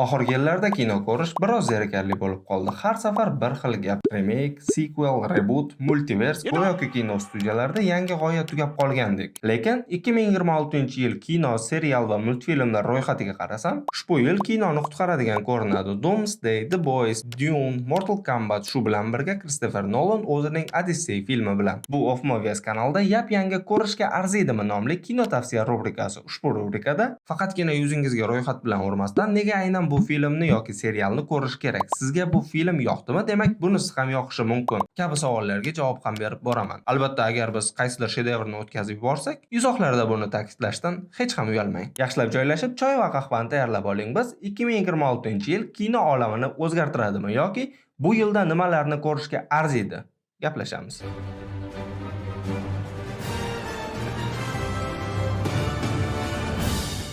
Oxirgi yillarda kino ko'rish biroz zerikarli bo'lib qoldi. Har safar bir xil gap. Remake, sequel, reboot, multiverse go'yoki kino studiyalarida yangi g'oya tugab qolgandek. Lekin 2026-yil kino, serial va multfilmlar ro'yxatiga qarasam, ushbu yil kinoni qutqaradigan ko'rinadi. Doomsday, The Boys, Dune, Mortal Kombat shu bilan birga Christopher Nolan o'zining Odyssey filmi bilan. Bu Off Movies kanalida yap-yangi ko'rishga arziydimi nomli kino tavsiya rubrikasi. Ushbu rubrikada faqatgina yuzingizga ro'yxat bilan urmasdan nega aynan bu filmni yoki serialni ko'rish kerak? Sizga bu film yoqdimi? Demak, bunisi ham yoqishi mumkin kabi savollarga javob ham berib boraman. Albatta, agar biz qaysidir shedevrni o'tkazib yuborsak, izohlarda buni ta'kidlashdan hech ham uyalmang. Yaxshilab joylashib, choy va qahvani tayyorlab oling. Biz 2026-yil kino olamini o'zgartiradimi yoki bu yilda nimalarni ko'rishga arziydi? Gaplashamiz.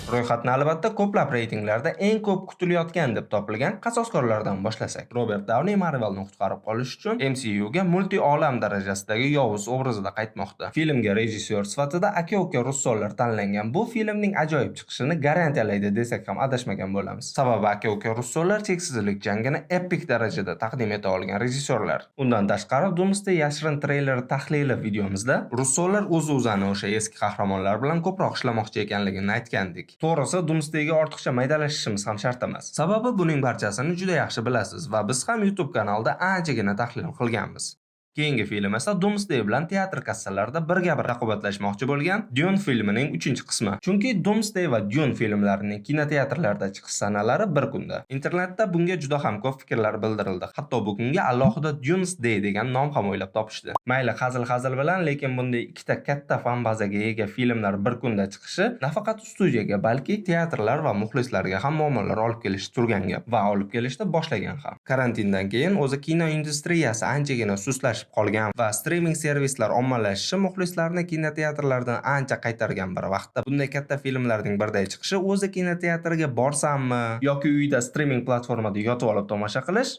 Ro'yxatni albatta ko'plab reytinglarda eng ko'p kutilayotgan deb topilgan qasoskorlardan boshlasak. Robert Downey Marvelni qutqarib qolish uchun MCUga multi-olam darajasidagi yovuz obrazida qaytmoqda. Filmga rejissyor sifatida aka-uka russollar tanlangan. Bu filmning ajoyib chiqishini garantiyalaydi desak ham adashmagan bo'lamiz. Sababi aka-uka russollar cheksizlik jangini epik darajada taqdim eta olgan rejissyorlar. Undan tashqari Doomsday yashirin treyleri tahlili videomizda russollar o'z-o'zini o'sha eski qahramonlar bilan ko'proq ishlamoqchi ekanligini aytgandik. To'g'risi, Doomsdayga ortiqcha maydalashishimiz ham shart emas. Sababi buning barchasini juda yaxshi bilasiz va biz ham YouTube kanalida anchagina tahlil qilganmiz. Keyingi film esa Doomsday bilan teatr kassalarida birga-bir raqobatlashmoqchi bo'lgan Dune filmining 3-qismi. Chunki Doomsday va Dune filmlarining kinoteatrlarda chiqish sanalari bir kunda. Internetda bunga juda ham ko'p fikrlar bildirildi. Hatto bu kunga alohida Doomsday degan nom ham o'ylab topishdi. Mayli hazil bilan, lekin bunday ikkita katta fan bazaga ega filmlar bir kunda chiqishi nafaqat studiyaga, balki teatrlar va muxlislarga ham muammolar olib kelishi turgan gap va olib kelishni boshlagan ham. Karantindan keyin o'zi kino industriyasi anchagina suslashib qolgan va streaming servislar ommalashishi muxlislarni kinoteatrlardan ancha qaytargan bir vaqtda bunday katta filmlarning birday chiqishi o'zi kinoteatrga borsammi yoki uyda streaming platformada yotib olib tomosha qilish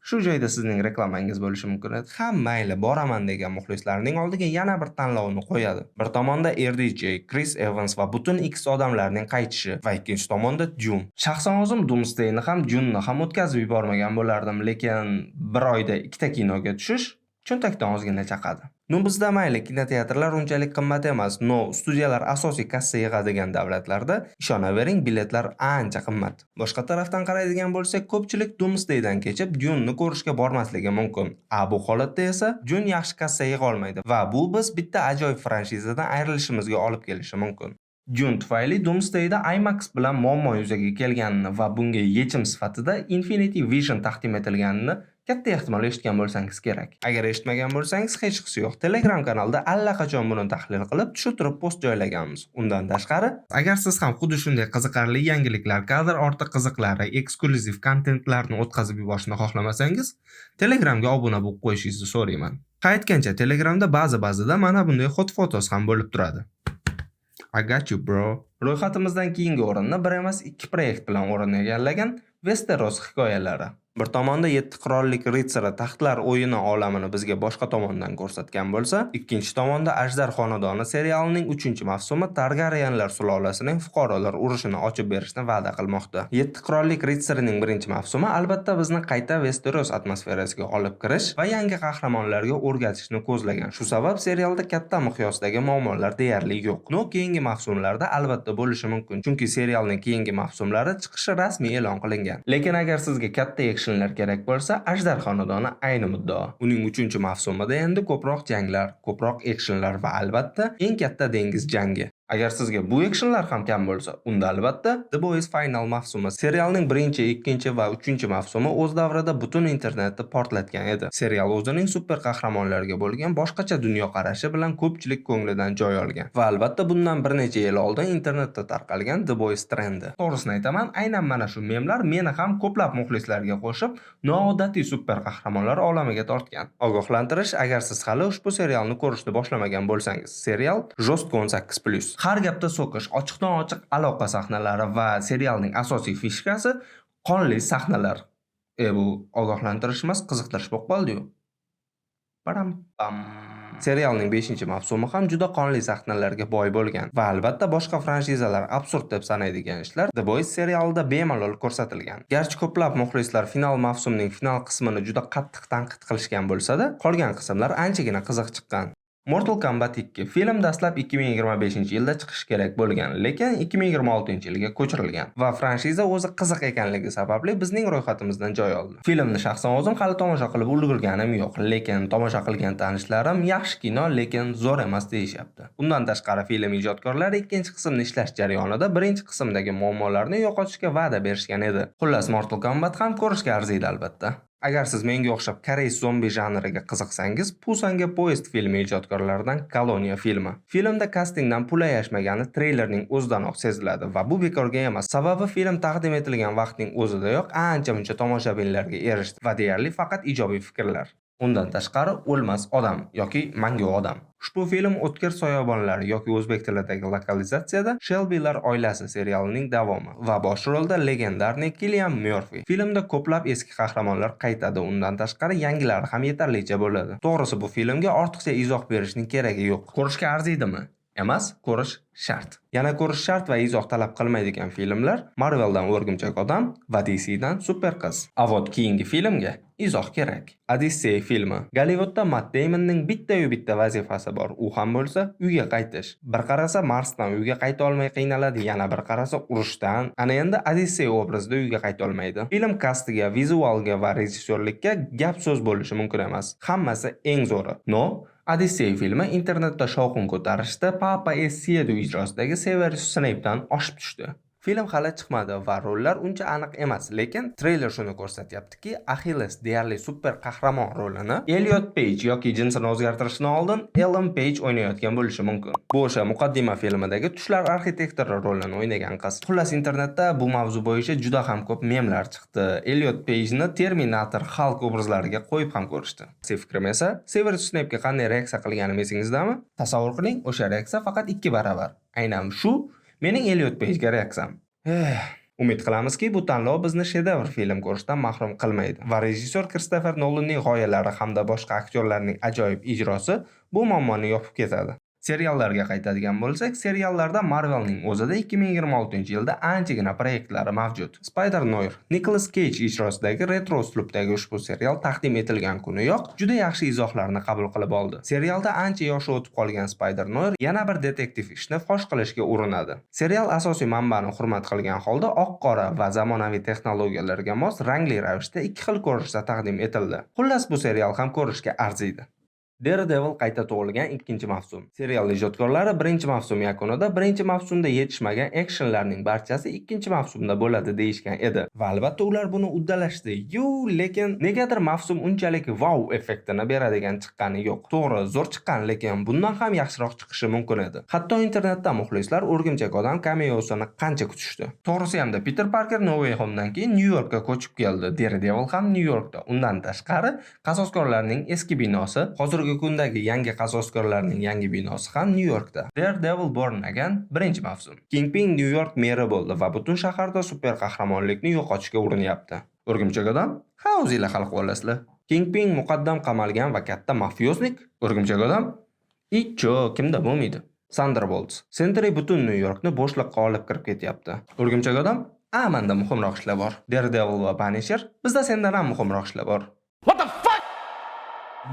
shu joyda sizning reklamangiz bo'lishi mumkin edi. Ha, mayli, boraman degan muxlislarning oldiga yana bir tanlovni qo'yadi. Bir tomonda RDJ, Chris Evans va butun X odamlarning qaytishi va ikkinchi tomonda Dune. Shaxsan o'zim Doomsdayni ham Dune'ni ham o'tkazib yubormagan bo'lardim, lekin bir oyda ikkita kinoga tushish cho'ntakdan ozgina chaqadi. Bizda mayli kinoteatrlar unchalik qimmat emas. Studiyalar asosiy kassa yig'adigan davlatlarda ishonavering, biletlar ancha qimmat. Boshqa tarafdan qaraydigan bo'lsak, ko'pchilik Doomsdaydan kechib Dune'ni ko'rishga bormasligi mumkin. Bu holatda esa Dune yaxshi kassa yig'a olmaydi va bu biz bitta ajoyib franshizadan ayrilishimizga olib kelishi mumkin. Dune tufayli Doomsdayda IMAX bilan muammo yuzaga kelganini va bunga yechim sifatida Infinity Vision taqdim etilganini katta ehtimol eshitgan bo'lsangiz kerak. Agar eshitmagan bo'lsangiz hech qisi yo'q. Telegram kanalda allaqachon buni tahlil qilib, tushuntirib post joylaganmiz. Undan tashqari, agar siz ham xuddi shunday qiziqarli yangiliklar, kadr orti qiziqlari, eksklyuziv kontentlarni o'tkazib yuborishni xohlamasangiz, Telegramga obuna bo'lib qo'yishingizni so'rayman. Qaytgancha Telegramda ba'zida mana bunday hot photos ham bo'lib turadi. I got you, bro. Ro'yxatimizdan keyingi o'rinni bir emas, ikki proyekt bilan o'rin egallagan Westeros hikoyalari. Bir tomonda 7 qirollik ritsari taxtlar o'yini olamini bizga boshqa tomondan ko'rsatgan bo'lsa, ikkinchi tomonda Ajdar xonadoni serialining 3-mavsumi Targaryenlar sulolasining fuqarolar urushini ochib berishni va'da qilmoqda. 7 qirollik ritsarining 1-mavsumi albatta bizni qayta Westeros atmosferasiga olib kirish va yangi qahramonlarga o'rgatishni ko'zlagan. Shu sabab serialda katta miqyosdagi muammolar deyarli yo'q. Keyingi mavsumlarda albatta bo'lishi mumkin, chunki serialning keyingi mavsumlari chiqishi rasmiy e'lon qilingan. Lekin agar sizga katta actionlar kerak bo'lsa, Ajdar xonadoni ayni muddao. Uning 3-mavsumida endi ko'proq janglar, ko'proq actionlar va albatta eng katta dengiz jangi. Agar sizga bu actionlar ham kam bo'lsa, unda albatta The Boys final mavsumi, serialning 1, 2 va 3-mavsumi o'z davrida butun internetni portlatgan edi. Serial o'zining super qahramonlarga bo'lgan boshqacha dunyoqarashi bilan ko'pchilik ko'nglidan joy olgan va albatta bundan bir necha yil oldin internetda tarqalgan The Boys trendi. To'g'risini aytaman, aynan mana shu memlar meni ham ko'plab muxlislarga qo'shib, noodatiy super qahramonlar olamiga tortgan. Ogohlantirish, agar siz hali ushbu serialni ko'rishni boshlamagan bo'lsangiz, serial Jostko 18+. Har gapda so'kish, ochiqdan-ochiq aloqa sahnalari va serialning asosiy fishkasi qonli sahnalar. Bu ogohlantirish emas, qiziqtirish bo'lib qoldi-yu. Param pam. Serialning 5-mavsumi ham juda qonli sahnalarga boy bo'lgan va albatta boshqa franšizalar absurd deb sanaydigan ishlar The Boys serialida bemalol ko'rsatilgan. Garchi ko'plab muxlislar final mavsumning final qismini juda qattiq tanqid qilishgan bo'lsa-da, qolgan qismlar anchagina qiziq chiqqan. Mortal Kombat 2 film dastlab 2025-yilda chiqishi kerak bo'lgan, lekin 2026-yilga ko'chirilgan va franshiza o'zi qiziq ekanligi sababli bizning ro'yxatimizdan joy oldi. Filmni shaxsan o'zim hali tomosha qilib ulgurganim yo'q, lekin tomosha qilgan tanishlarim yaxshi kino, lekin zo'r emas deyishyapti. Undan tashqari film ijodkorlari ikkinchi qismni ishlash jarayonida birinchi qismdagi muammolarni yo'qotishga va'da berishgan edi. Xullas, Mortal Kombat ham ko'rishga arziydi albatta. Agar siz menga o'xshab koreys zombi janriga qiziqsangiz, Pusanga Poyezd filmi ijodkorlaridan Koloniya filmi. Filmda kastingdan pul ayashmagani treylerning o'zidanoq seziladi va bu bekorga emas. Sababi film taqdim etilgan vaqtning o'zidayoq ancha-muncha tomoshabinlarga erishdi va deyarli faqat ijobiy fikrlar. Undan tashqari O'lmas odam yoki Mangu odam. Ushbu film O'tkir soyabonlar yoki o'zbek tilidagi lokalizatsiyada Shelbylar oilasi serialining davomi va bosh rolda legendarniy Cillian Murphy. Filmda ko'plab eski qahramonlar qaytadi, undan tashqari yangilari ham yetarlicha bo'ladi. To'g'risi bu filmga ortiqcha izoh berishning keragi yo'q. Ko'rishga arziydimi? Emas, ko'rish shart. Yana ko'rish shart va izoh talab qilmaydigan filmlar Marveldan O'rgimchak odam va DCdan Super qiz. Avot keyingi filmga izoh kerak. Odyssey filmi. Gollivudda Matt Damonning bitta vazifasi bor. U ham bo'lsa uyga qaytish. Bir qarasa Marsdan uyga qayta olmay qiynaladi, yana bir qarasa urushdan. Ana endi Odyssey obrazida uyga qayta olmaydi. Film kastiga, vizualga va rejissyorlikka gap so'z bo'lishi mumkin emas. Hammasi eng zo'ri. Odyssey filmi internetda shovqin ko'tarishda Papa Essiedu ijrosidagi Severus Snape'dan oshib tushdi. Film hali chiqmadi va rollar uncha aniq emas, lekin treyler shuni ko'rsatyaptiki, Achilles deyarli super qahramon rolini Elliot Page yoki jinsini o'zgartirishdan oldin Ellen Page o'ynayotgan bo'lishi mumkin. Bu o'sha muqaddima filmidagi tushlar arxitektori rolini o'ynagan qiz. Xullas, internetda bu mavzu bo'yicha juda ham ko'p memlar chiqdi. Elliot Page'ni Terminator Hulk obrazlariga qo'yib ham ko'rishdi. Fikrim esa, Severus Snape'ga qanday reaksiya qilganim esingizdami? Tasavvur qiling, o'sha reaksiya faqat 2 barobar. Aynan shu mening Elliot Page'ga reaksiyam. Umid qilamizki, bu tanlov bizni shedevr film ko'rishdan mahrum qilmaydi va rejissyor Kristofer Nolanning g'oyalari hamda boshqa aktyorlarning ajoyib ijrosi bu muammoni yopib ketadi. Seriallarga qaytadigan bo'lsak, seriallarda Marvelning o'zida 2026-yilda anchagina proyektlari mavjud. Spider-Noir, Nicolas Cage ijrosidagi retro uslubdagi ushbu serial taqdim etilgan kuniyoq juda yaxshi izohlarni qabul qilib oldi. Serialda ancha yoshi o'tib qolgan Spider-Noir yana bir detektiv ishni fosh qilishga urinadi. Serial asosiy manbani hurmat qilgan holda oq-qora va zamonaviy texnologiyalarga mos rangli ravishda 2 xil ko'rinishda taqdim etildi. Xullas, bu serial ham ko'rishga arziydi. Daredevil qayta tug'ilgan 2-mavsum. Serial ijodkorlari 1-mavsum yakunida 1-mavsumda yetishmagan actionlarning barchasi 2-mavsumda bo'ladi deyishgan edi. Va albatta ular buni uddalashdi. Lekin negadir mavsum unchalik wow effektini beradigan chiqqani yo'q. To'g'ri, zo'r chiqqan, lekin bundan ham yaxshiroq chiqishi mumkin edi. Hatto internetda muxlislar O'rgimchak odam cameosini qancha kutishdi. To'g'risi ham Peter Parker No Way Home'dan keyin Nyu-Yorkka ko'chib keldi. Daredevil ham Nyu-Yorkda. Undan tashqari, qasoskorlarning eski binosi hozir kundagi yangi qasoskorlarning yangi binosi ham Nyu-Yorkda. Daredevil Born Again 1-mavsum. Kingpin New York meri bo'ldi va butun shaharda super qahramonlikni yo'qotishga urinyapti. O'rgimchak odam? Ha, o'zingizlar hal qilib olasizlar. Kingpin muqaddam qamalgan va katta mafiyoznik. O'rgimchak odam? Ichcho, kimda bo'lmaydi. Thunderbolts. Sentry butun New Yorkni bo'shliqqa olib kirib ketyapti. O'rgimchak odam? Menda muhimroq ishlar bor. Daredevil va Punisher. Bizda sendan ham muhimroq ishlar bor.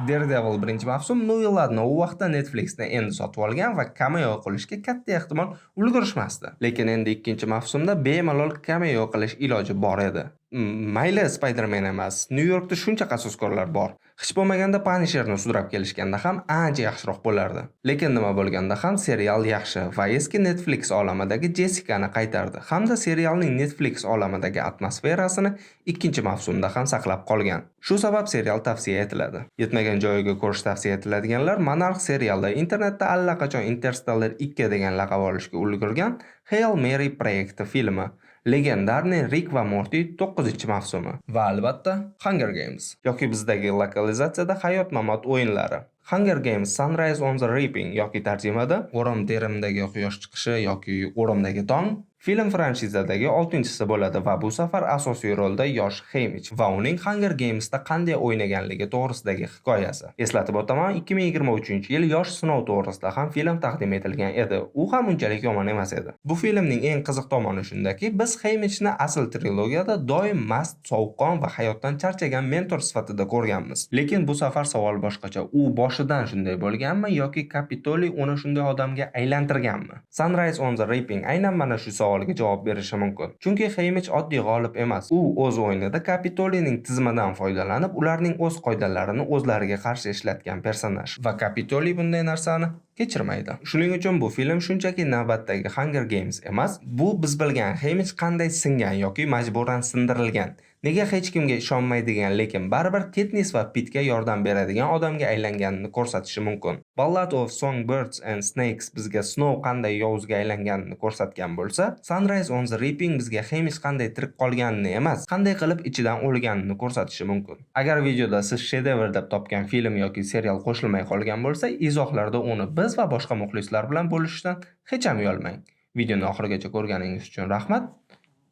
Daredevil 1-mavsum Noveladni u vaqtda Netflixdan endi sotib olgan va cameo qilishga katta ehtimol ulgurishmasdi. Lekin endi 2-mavsumda bemalol cameo qilish iloji bor edi. Mayli Spider-Man emas, New Yorkda shuncha qasoskorlar bor. Hech bo'lmaganda Punisherni sudrab kelishganda ham ancha yaxshiroq bo'lardi. Lekin nima bo'lganda ham serial yaxshi va eski Netflix olamidagi Jessica'ni qaytardi. Hamda serialning Netflix olamidagi atmosferasini 2-mavsumda ham saqlab qolgan. Shu sabab serial tavsiya etiladi. Yetmagan joyiga ko'rish tavsiya etiladiganlar Monarch serialda internetda allaqachon Interstellar 2 degan laqab olishga ulgurgan Hail Mary projekti filmi. Legendarniy Rick va Morty 9-mavsumi va albatta Hunger Games yoki bizdagi lokalizatsiyada hayot-mamot o'yinlari. Hunger Games Sunrise on the Reaping yoki tarjimada O'rim terimdagi quyosh chiqishi yoki O'rimdagi tong Film franshizadagi 6-si bo'ladi va bu safar asosiy rolda yosh Haymitch va uning Hunger Games'da qanday o'ynaganligi to'g'risidagi hikoyasi. Eslatib o'taman, 2023-yil yosh sinov to'g'risida ham film taqdim etilgan edi. U ham unchalik yomon emas edi. Bu filmning eng qiziq tomoni shundaki, biz Haymitchni asl trilogiyada doim mast, sovuqqon va hayotdan charchagan mentor sifatida ko'rganmiz. Lekin bu safar savol boshqacha. U boshidan shunday bo'lganmi yoki Kapitoliy uni shunday odamga aylantirganmi? Sunrise on the Reaping aynan mana shu savolga javob berishi mumkin. Chunki Haymitch oddiy g'olib emas. U o'z o'yinida Kapitoliyning tizimidan foydalanib, ularning o'z qoidalarini o'zlariga qarshi ishlatgan personaj. Va Kapitoliy bunday narsani kechirmaydi. Shuning uchun bu film shunchaki navbatdagi Hunger Games emas, bu biz bilgan Haymitch qanday singan yoki majburan sindirilgan, nega hech kimga ishonmaydigan, lekin baribir Katniss va Pitga yordam beradigan odamga aylanganini ko'rsatishi mumkin. Ballad of Songbirds and Snakes bizga Snow qanday yovuzga aylanganini ko'rsatgan bo'lsa, Sunrise on the Reaping bizga Haymitch qanday tirik qolganini emas, qanday qilib ichidan o'lganini ko'rsatishi mumkin. Agar videoda siz shedevr deb topgan film yoki serial qo'shilmay qolgan bo'lsa, izohlarda uni biz va boshqa muxlislar bilan bo'lishishdan hech ham uyalmang. Videoni oxirigacha ko'rganingiz uchun rahmat.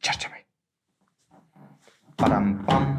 Charchamang. Param pam.